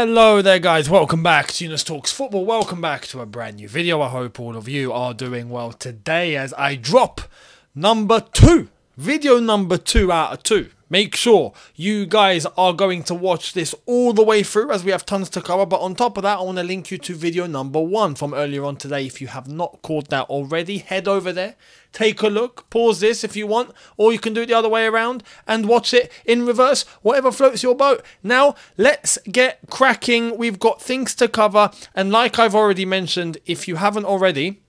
Hello there guys, welcome back to Younes Talks Football, welcome back to a brand new video. I hope all of you are doing well today as I drop video number 2 out of 2. Make sure you guys are going to watch this all the way through as we have tons to cover, but on top of that I want to link you to video number 1 from earlier on today. If you have not caught that already, head over there, take a look, pause this if you want, or you can do it the other way around and watch it in reverse, whatever floats your boat. Now let's get cracking. We've got things to cover, and like I've already mentioned, if you haven't already,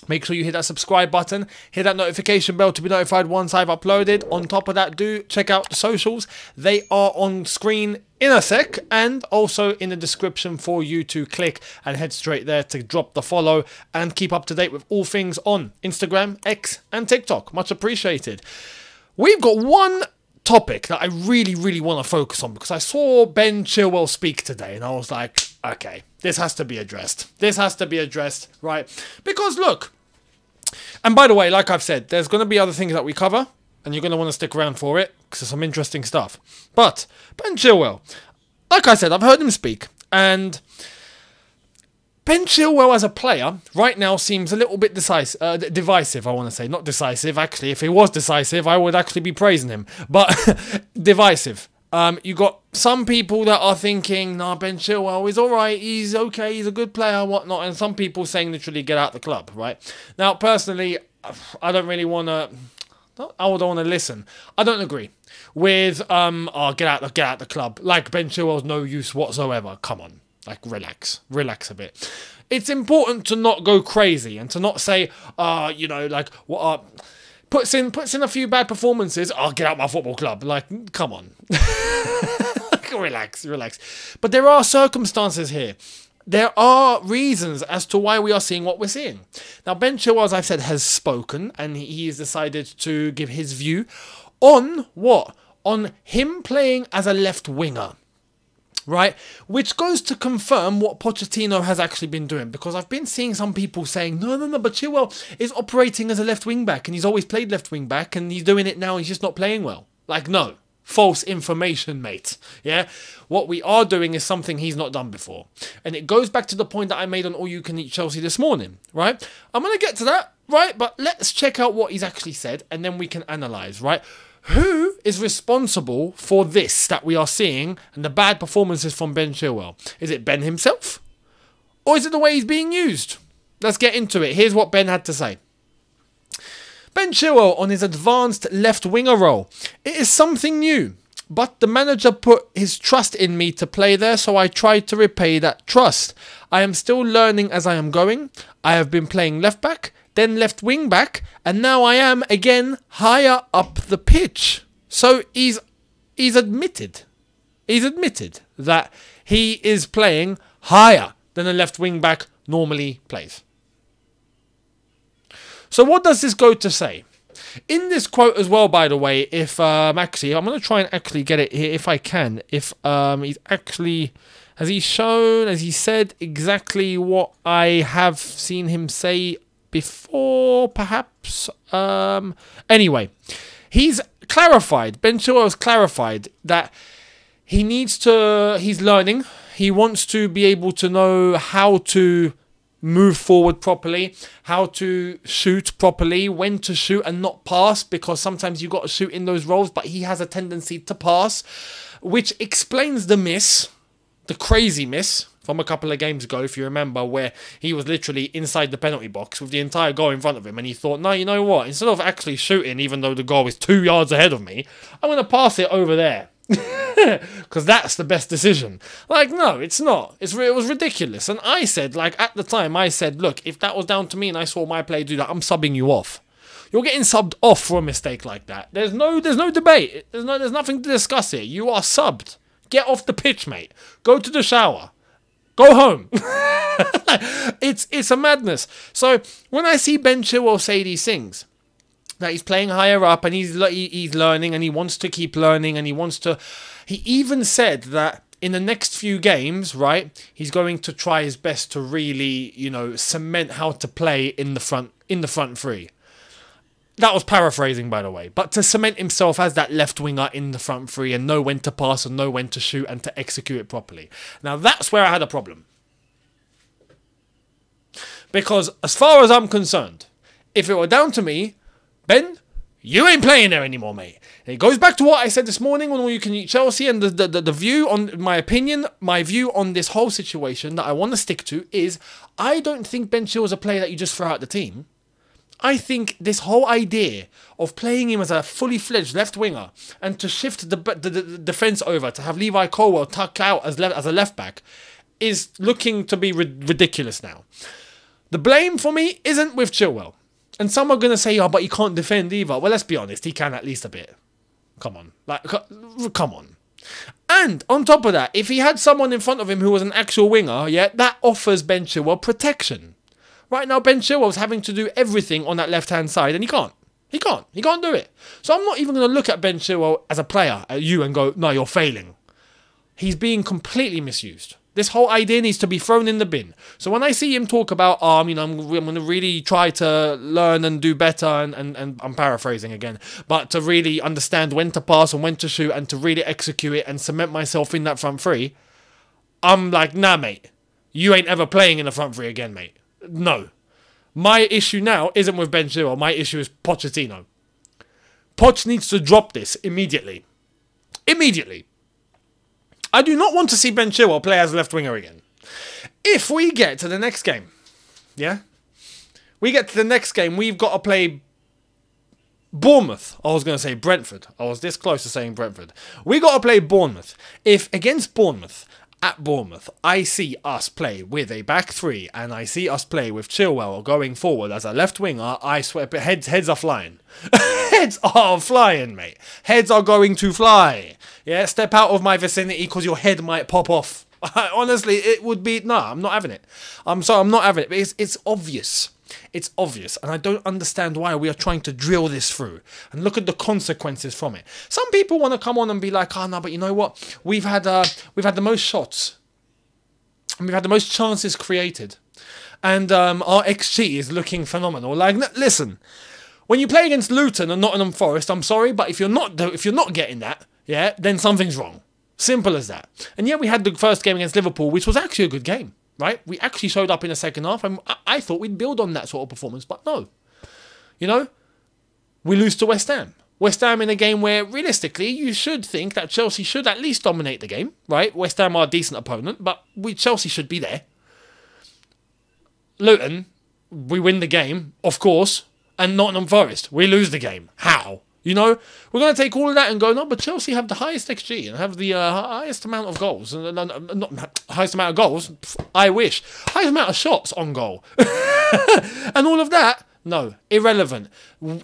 make sure you hit that subscribe button, hit that notification bell to be notified once I've uploaded. On top of that, do check out the socials. They are on screen in a sec and also in the description for you to click and head straight there to drop the follow and keep up to date with all things on Instagram, X and TikTok. Much appreciated. We've got one topic that I really want to focus on because I saw Ben Chilwell speak today and I was like, okay, this has to be addressed. This has to be addressed, right? Because look, and by the way, like I've said, there's going to be other things that we cover and you're going to want to stick around for it because there's some interesting stuff. But Ben Chilwell, like I said, I've heard him speak, and Ben Chilwell as a player right now seems a little bit divisive, I want to say. Not decisive, actually. If he was decisive, I would actually be praising him. But divisive. You got some people that are thinking, nah, Ben Chilwell is alright, he's okay, he's a good player, whatnot. And some people saying literally get out the club, right? Now, personally, I don't really want to... I don't want to listen. I don't agree with, get out the club. Like, Ben Chilwell's no use whatsoever. Come on. Like, relax a bit. It's important to not go crazy and to not say, you know, like, what puts in a few bad performances. I'll get out my football club. Like, come on. relax. But there are circumstances here. There are reasons as to why we are seeing what we're seeing. Now, Ben Chilwell, as I've said, has spoken, and he has decided to give his view on what? On him playing as a left winger. Right? Which goes to confirm what Pochettino has actually been doing. Because I've been seeing some people saying, no, but Chilwell is operating as a left wing back and he's always played left wing back and he's doing it now, he's just not playing well. Like, no. False information, mate. Yeah? What we are doing is something he's not done before. And it goes back to the point that I made on All You Can Eat Chelsea this morning. Right? I'm going to get to that. Right? But let's check out what he's actually said and then we can analyse. Right? Who is responsible for this that we are seeing and the bad performances from Ben Chilwell? Is it Ben himself? Or is it the way he's being used? Let's get into it. Here's what Ben had to say. Ben Chilwell on his advanced left winger role. It is something new, but the manager put his trust in me to play there, so I tried to repay that trust. I am still learning as I am going. I have been playing left back, then left wing back, and now I am again higher up the pitch. So he's admitted that he is playing higher than a left wing back normally plays. So what does this go to say? In this quote as well, by the way, if actually, I'm going to try and actually get it here if I can. If he's actually... Has he said exactly what I have seen him say before, perhaps? Anyway, he's clarified, Ben Chilwell has clarified that he's learning. He wants to be able to know how to move forward properly, how to shoot properly, when to shoot and not pass, because sometimes you got to shoot in those roles, but he has a tendency to pass, which explains the crazy miss from a couple of games ago, if you remember, where he was literally inside the penalty box with the entire goal in front of him, and he thought, no, you know what, instead of actually shooting, even though the goal is 2 yards ahead of me, I'm going to pass it over there. Because that's the best decision. Like, no, it's not. It was ridiculous. And I said, like, at the time, I said, look, if that was down to me and I saw my player do that, I'm subbing you off. You're getting subbed off for a mistake like that. There's no debate. There's nothing to discuss here. You are subbed. Get off the pitch, mate. Go to the shower. Go home. It's a madness. So when I see Ben Chilwell say these things, that he's playing higher up and he's learning and he wants to keep learning and he even said that in the next few games, right, he's going to try his best to really, you know, cement how to play in the front three. That was paraphrasing, by the way. But to cement himself as that left winger in the front three and know when to pass and know when to shoot and to execute it properly. Now, that's where I had a problem. Because as far as I'm concerned, if it were down to me, Ben, you ain't playing there anymore, mate. And it goes back to what I said this morning on All You Can Eat Chelsea, and the view on my opinion, my view on this whole situation that I want to stick to is I don't think Ben Chilwell is a player that you just throw out the team. I think this whole idea of playing him as a fully fledged left winger and to shift the defence over to have Levi Colwell tuck out as a left back is looking to be ridiculous now. The blame for me isn't with Chilwell. And some are going to say, oh, but he can't defend either. Well, let's be honest, he can at least a bit. Come on. Come on. And on top of that, if he had someone in front of him who was an actual winger, yeah, that offers Ben Chilwell protection. Right now, Ben Chilwell's having to do everything on that left-hand side, and he can't. He can't do it. So I'm not even going to look at Ben Chilwell as a player, at you, and go, no, you're failing. He's being completely misused. This whole idea needs to be thrown in the bin. So when I see him talk about, I'm going to really try to learn and do better, and I'm paraphrasing again, but to really understand when to pass and when to shoot and to really execute it and cement myself in that front three, I'm like, nah, mate. You ain't ever playing in the front three again, mate. No. My issue now isn't with Ben Chilwell. My issue is Pochettino. Poch needs to drop this immediately. Immediately. I do not want to see Ben Chilwell play as a left winger again. If we get to the next game, yeah? We get to the next game, we've got to play Bournemouth. I was going to say Brentford. I was this close to saying Brentford. We got to play Bournemouth. If against Bournemouth, at Bournemouth, I see us play with a back three and I see us play with Chilwell going forward as a left winger, I swear, heads are flying. Heads are flying, mate. Heads are going to fly. Yeah, step out of my vicinity because your head might pop off. Honestly, it would be... No, I'm not having it. I'm sorry, I'm not having it. But it's obvious. It's obvious. And I don't understand why we are trying to drill this through. And look at the consequences from it. Some people want to come on and be like, oh, no, but you know what? We've had the most shots. And we've had the most chances created. And our XG is looking phenomenal. Like, listen, when you play against Luton and Nottingham Forest, I'm sorry, but if you're not getting that, yeah, then something's wrong. Simple as that. And yeah, we had the first game against Liverpool, which was actually a good game, right? We actually showed up in the second half, and I thought we'd build on that sort of performance, but no. You know, we lose to West Ham. West Ham in a game where, realistically, you should think that Chelsea should at least dominate the game, right? West Ham are a decent opponent, but Chelsea should be there. Luton, we win the game, of course, and Nottingham Forest, we lose the game. How? You know, we're going to take all of that and go, no, but Chelsea have the highest XG and have the highest amount of goals. Not highest amount of goals, I wish. Highest amount of shots on goal. And all of that, no, irrelevant.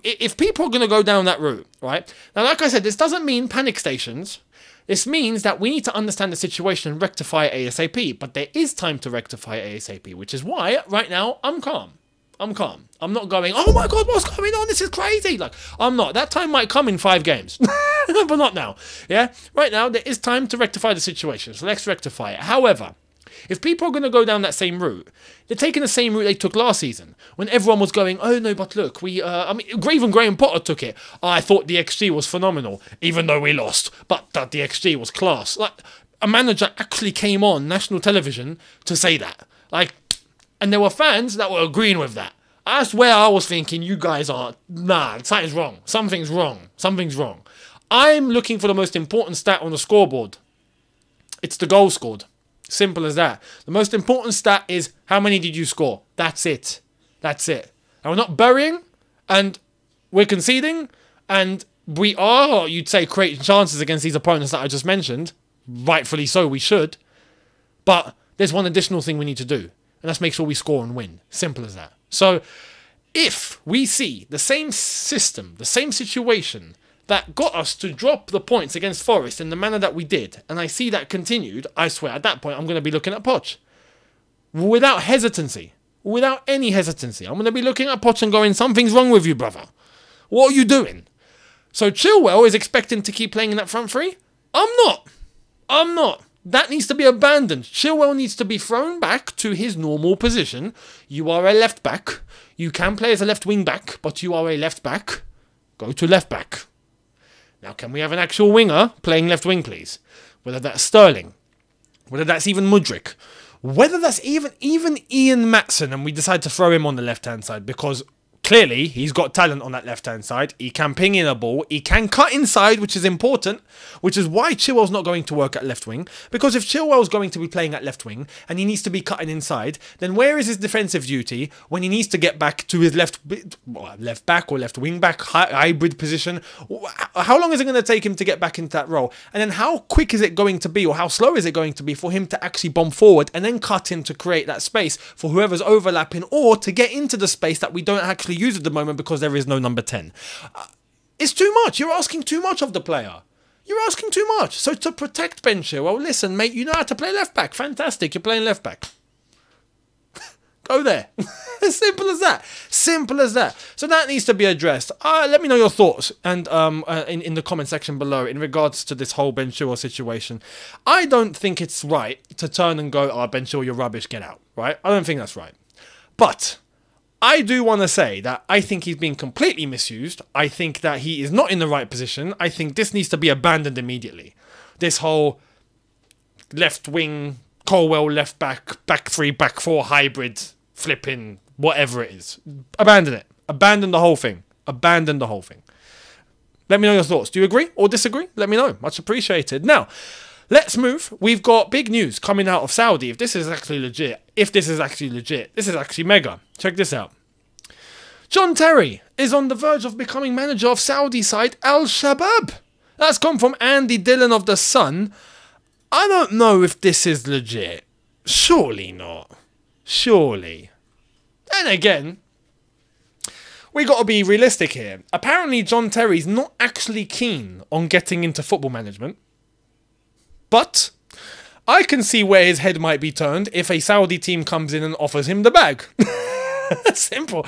If people are going to go down that route, right? Now, like I said, this doesn't mean panic stations. This means that we need to understand the situation and rectify it ASAP. But there is time to rectify it ASAP, which is why, right now, I'm calm. I'm calm. I'm not going, oh my God, what's going on? This is crazy. Like, I'm not. That time might come in 5 games. But not now. Yeah? Right now, there is time to rectify the situation. So let's rectify it. However, if people are going to go down that same route, they're taking the same route they took last season. When everyone was going, oh no, but look, even Graham Potter took it. I thought the XG was phenomenal, even though we lost. But the XG was class. Like, a manager actually came on national television to say that. Like, and there were fans that were agreeing with that. That's where I was thinking, you guys are, nah, something's wrong. Something's wrong. Something's wrong. I'm looking for the most important stat on the scoreboard. It's the goal scored. Simple as that. The most important stat is how many did you score? That's it. That's it. And we're not burying, and we're conceding, and we are, you'd say, creating chances against these opponents that I just mentioned. Rightfully so, we should. But there's one additional thing we need to do. And let's make sure we score and win. Simple as that. So, if we see the same system, the same situation that got us to drop the points against Forest in the manner that we did, and I see that continued, I swear, at that point, I'm going to be looking at Poch. Without hesitancy. Without any hesitancy. I'm going to be looking at Poch and going, something's wrong with you, brother. What are you doing? So, Chilwell is expecting to keep playing in that front three? I'm not. That needs to be abandoned. Chilwell needs to be thrown back to his normal position. You are a left back. You can play as a left wing back, but you are a left back. Go to left back. Now, can we have an actual winger playing left wing, please? Whether that's Sterling, whether that's even Mudryk, whether that's even Ian Maatsen, and we decide to throw him on the left-hand side because clearly he's got talent on that left-hand side. He can ping in a ball. He can cut inside, which is important, which is why Chilwell's not going to work at left wing. Because if Chilwell's going to be playing at left wing and he needs to be cutting inside, then where is his defensive duty when he needs to get back to his left back or left wing back hybrid position? How long is it going to take him to get back into that role? And then how quick is it going to be, or how slow is it going to be for him to actually bomb forward and then cut in to create that space for whoever's overlapping, or to get into the space that we don't actually use at the moment because there is no number 10. It's too much. You're asking too much of the player. You're asking too much. So to protect Ben Chilwell, listen, mate, you know how to play left back. Fantastic. You're playing left back. Go there. Simple as that. Simple as that. So that needs to be addressed. Let me know your thoughts and in the comment section below in regards to this whole Ben Chilwell situation. I don't think it's right to turn and go, oh, Ben Chilwell, you're rubbish, get out. Right? I don't think that's right. But I do want to say that I think he's been completely misused. I think that he is not in the right position. I think this needs to be abandoned immediately. This whole left wing, Chilwell left back, back three, back four hybrid, flipping, whatever it is. Abandon it. Abandon the whole thing. Abandon the whole thing. Let me know your thoughts. Do you agree or disagree? Let me know. Much appreciated. Now, let's move. We've got big news coming out of Saudi. If this is actually legit, this is actually mega. Check this out. John Terry is on the verge of becoming manager of Saudi side Al-Shabab. That's come from Andy Dillon of The Sun. I don't know if this is legit. Surely not. Surely. And again, we got to be realistic here. Apparently, John Terry's not actually keen on getting into football management. But I can see where his head might be turned if a Saudi team comes in and offers him the bag. Simple.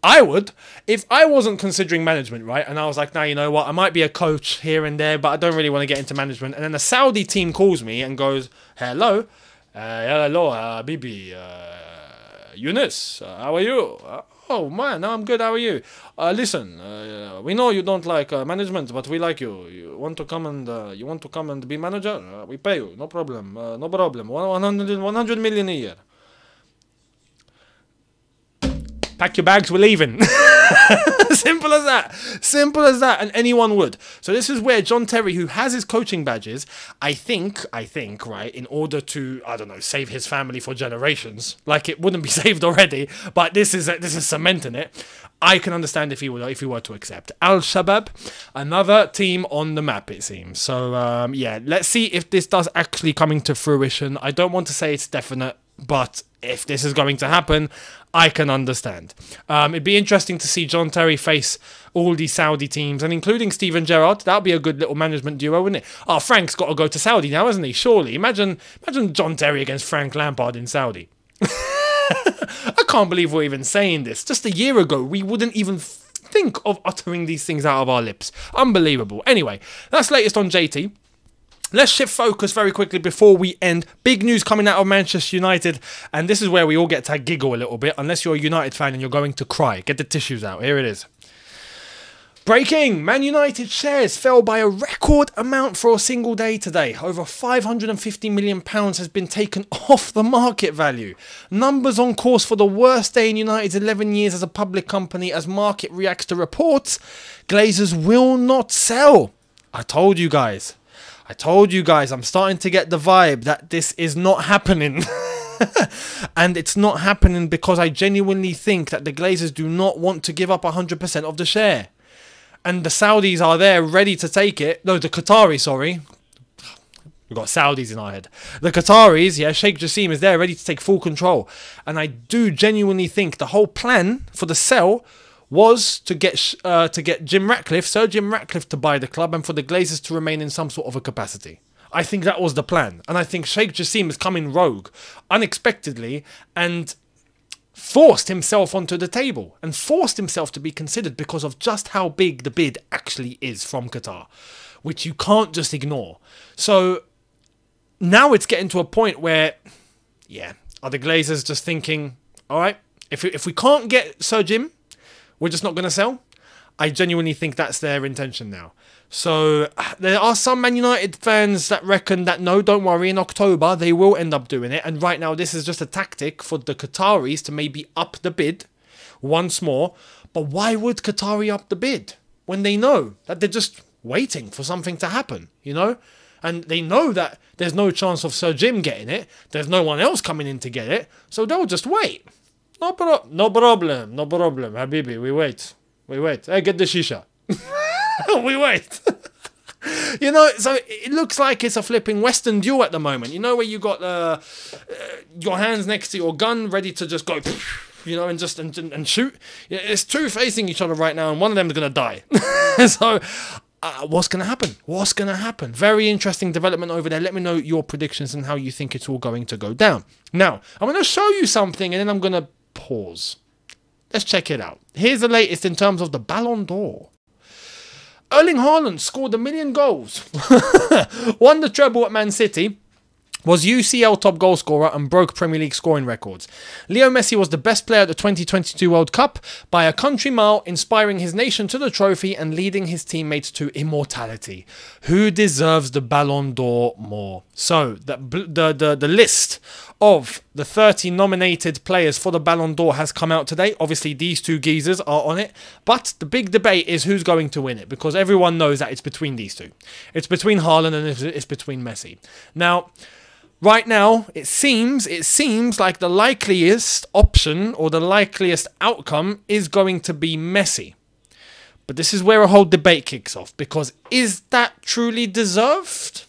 I would. If I wasn't considering management, right, and I was like, nah, you know what, I might be a coach here and there, but I don't really want to get into management. And then a Saudi team calls me and goes, hello, Bibi, Younes, how are you? Oh man, I'm good. How are you? Listen, we know you don't like management, but we like you. You want to come and be manager? We pay you. No problem. No problem. 100 million a year. Pack your bags, we're leaving. Simple as that. Simple as that. And anyone would. So this is where John Terry, who has his coaching badges, I think, right, in order to, I don't know, save his family for generations, like it wouldn't be saved already, but this is cementing it. I can understand if he were to accept. Al-Shabab, another team on the map, it seems. So, yeah, let's see if this does actually come into fruition. I don't want to say it's definite, but if this is going to happen, I can understand. It'd be interesting to see John Terry face all these Saudi teams, and including Steven Gerrard. That'd be a good little management duo, wouldn't it? Oh, Frank's got to go to Saudi now, hasn't he? Surely. Imagine John Terry against Frank Lampard in Saudi. I can't believe we're even saying this. Just a year ago, we wouldn't even think of uttering these things out of our lips. Unbelievable. Anyway, that's latest on JT. Let's shift focus very quickly before we end. Big news coming out of Manchester United, and this is where we all get to giggle a little bit, unless you're a United fan and you're going to cry. Get the tissues out. Here it is. Breaking! Man United shares fell by a record amount for a single day today. Over £550 million has been taken off the market value. Numbers on course for the worst day in United's 11 years as a public company as market reacts to reports. Glazers will not sell. I told you guys, I'm starting to get the vibe that this is not happening. And it's not happening because I genuinely think that the Glazers do not want to give up 100% of the share. And the Saudis are there ready to take it. No, the Qataris, sorry. We've got Saudis in our head. The Qataris, yeah, Sheikh Jassim is there ready to take full control. And I do genuinely think the whole plan for the sell was to get Sir Jim Ratcliffe to buy the club and for the Glazers to remain in some sort of a capacity. I think that was the plan. And I think Sheikh Jassim has come in rogue unexpectedly and forced himself onto the table and forced himself to be considered because of just how big the bid actually is from Qatar, which you can't just ignore. So now it's getting to a point where, yeah, are the Glazers just thinking, all right, if we can't get Sir Jim, we're just not going to sell? I genuinely think that's their intention now. So there are some Man United fans that reckon that no, don't worry, in October they will end up doing it. And right now this is just a tactic for the Qataris to maybe up the bid once more. But why would Qatari up the bid when they know that they're just waiting for something to happen, you know? And they know that there's no chance of Sir Jim getting it. There's no one else coming in to get it. So they'll just wait. No problem, Habibi, we wait. Hey, get the shisha. We wait. You know, so it looks like it's a flipping Western duel at the moment. You know, where you got your hands next to your gun, ready to just go, you know, and just and shoot. It's two facing each other right now, and one of them is gonna die. So, what's gonna happen? What's gonna happen? Very interesting development over there. Let me know your predictions and how you think it's all going to go down. Now, I'm gonna show you something, and then I'm gonna pause. Let's check it out. Here's the latest in terms of the Ballon d'Or. Erling Haaland scored 1 million goals, won the treble at Man City, was UCL top goal scorer and broke Premier League scoring records. Leo Messi was the best player at the 2022 World Cup by a country mile, inspiring his nation to the trophy and leading his teammates to immortality. Who deserves the Ballon d'Or more? So, the list of the 30 nominated players for the Ballon d'Or has come out today. Obviously, these two geezers are on it. But the big debate is who's going to win it, because everyone knows that it's between these two. It's between Haaland and it's between Messi. Now, right now, it seems like the likeliest option or the likeliest outcome is going to be Messi. But this is where a whole debate kicks off, because is that truly deserved?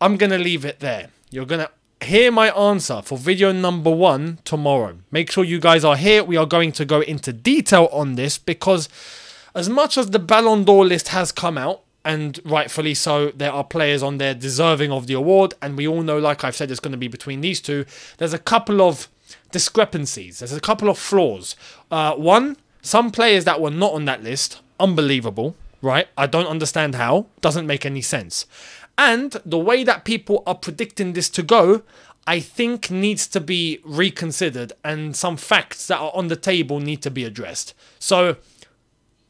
I'm going to leave it there. You're going to hear my answer for video number 1 tomorrow. Make sure you guys are here. We are going to go into detail on this, because as much as the Ballon d'Or list has come out, and rightfully so, there are players on there deserving of the award, and we all know, like I've said, it's going to be between these two. There's a couple of discrepancies. There's a couple of flaws. One, some players that were not on that list, unbelievable, right? I don't understand how. Doesn't make any sense. And the way that people are predicting this to go, I think needs to be reconsidered, and some facts that are on the table need to be addressed. So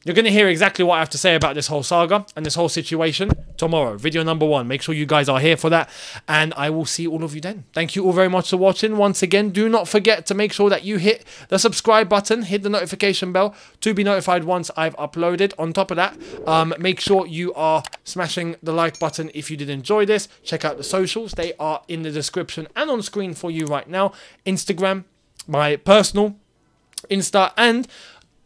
you're going to hear exactly what I have to say about this whole saga and this whole situation tomorrow. Video number 1. Make sure you guys are here for that, and I will see all of you then. Thank you all very much for watching. Once again, do not forget to make sure that you hit the subscribe button, hit the notification bell to be notified once I've uploaded. On top of that, make sure you are smashing the like button if you did enjoy this. Check out the socials. They are in the description and on screen for you right now. Instagram, my personal Insta, and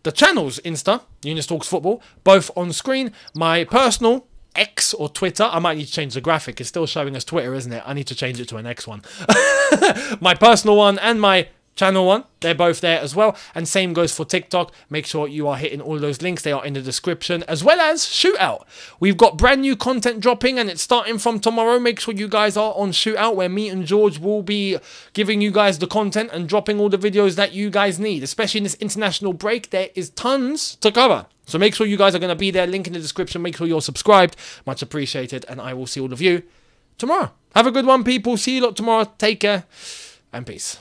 the channel's Insta, Younes Talks Football, both on screen. My personal X or Twitter, I might need to change the graphic. It's still showing us Twitter, isn't it? I need to change it to an X one. My personal one and my channel one, they're both there as well. And same goes for TikTok. Make sure you are hitting all those links. They are in the description, as well as Shootout. We've got brand new content dropping, and it's starting from tomorrow. Make sure you guys are on Shootout, where me and George will be giving you guys the content and dropping all the videos that you guys need. Especially in this international break, there is tons to cover. So make sure you guys are going to be there. Link in the description. Make sure you're subscribed. Much appreciated. And I will see all of you tomorrow. Have a good one, people. See you lot tomorrow. Take care and peace.